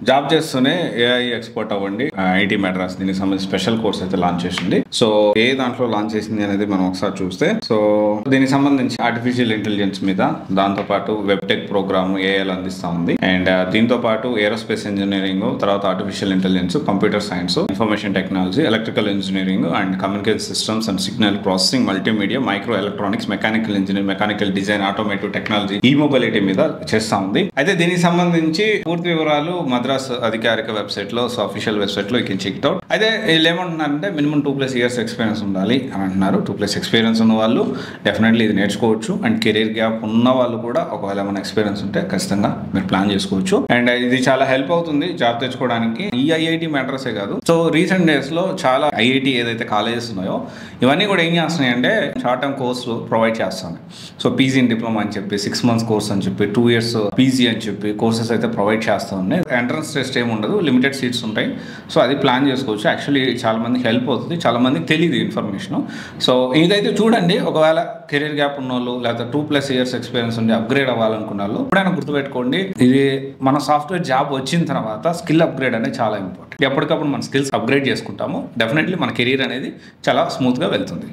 Job చేస్తూనే AI expert అవ్వండి. IT Madras దీనికి సంబంధించి స్పెషల్ కోర్స్ అయితే లాంచ్ చేసింది. సో ఏ దాంట్లో లాంచ్ చేసింది అనేది మనం ఒకసారి చూస్తే, సో దీనికి సంబంధించి ఆర్టిఫిషియల్ ఇంటెలిజెన్స్ మీద, దాంతో పాటు వెబ్ టెక్ ప్రోగ్రామ్ ఏఐలు అందిస్తా ఉంది. అండ్ దీంతో పాటు ఏరోస్పేస్ ఇంజనీరింగ్, తర్వాత artificial intelligence, computer science, information technology, electrical engineering and communication systems and signal processing, multimedia, micro electronics, mechanical engineering, mechanical design, automotive technology, ఈ mobility మీద చేస్తా ఉంది. అయితే దీనికి సంబంధించి పూర్తి వివరాలు మద్రాస్ అధికారిక వెబ్సైట్ లో, అఫీషియల్ వెబ్సైట్ లో చెక్ అవుట్. అయితే వీళ్ళు ఏమంటున్నారంటే మినిమం 2+ years ఎక్స్పీరియన్స్ ఉండాలి అని అంటున్నారు. 2+ ఎక్స్పీరియన్స్ ఉన్న వాళ్ళు డెఫినెట్లీ ఇది నేర్చుకోవచ్చు. అండ్ కెరీర్ గ్యాప్ ఉన్న వాళ్ళు కూడా ఒకవేళ ఏమైనా ఎక్స్పీరియన్స్ ఉంటే ఖచ్చితంగా మీరు ప్లాన్ చేసుకోవచ్చు. అండ్ ఇది చాలా హెల్ప్ అవుతుంది జాబ్ తెచ్చుకోవడానికి. ఈ ఐఐటి మెడ్రాసే కాదు, సో రీసెంట్ డేస్ లో చాలా ఐఐటి ఏదైతే కాలేజెస్ ఉన్నాయో ఇవన్నీ కూడా ఏం చేస్తున్నాయి అంటే షార్ట్ టర్మ్ కోర్సు ప్రొవైడ్ చేస్తాను. సో పీజీ ఇన్ డిప్లొమా అని చెప్పి, 6 months కోర్స్ అని చెప్పి, 2 years పీజీ అని చెప్పి కోర్సెస్ అయితే ప్రొవైడ్ చేస్తూ ఉన్నాయి. ఎంట్రన్స్ టెస్ట్ ఏమి ఉండదు, లిమిటెడ్ సీట్స్ ఉంటాయి. సో అది ప్లాన్ చేసుకోవచ్చు. యాక్చువల్లీ చాలా మందికి హెల్ప్ అవుతుంది, చాలా మందికి తెలియదు ఇన్ఫర్మేషన్. సో ఇదైతే చూడండి, ఒకవేళ కెరీర్ గ్యాప్ ఉన్న వాళ్ళు లేదా 2+ years ఎక్స్పీరియన్స్ ఉండి అప్గ్రేడ్ అవ్వాలనుకున్న వాళ్ళు ఎప్పుడైనా గుర్తుపెట్టుకోండి, ఇది మన సాఫ్ట్వేర్ జాబ్ వచ్చిన తర్వాత స్కిల్ అప్గ్రేడ్ అనేది చాలా ఇంపార్టెంట్. ఎప్పటికప్పుడు మన స్కిల్స్ అప్గ్రేడ్ చేసుకుంటాము, డెఫినెట్లీ మన కెరీర్ అనేది చాలా స్మూత్గా వెళ్తుంది.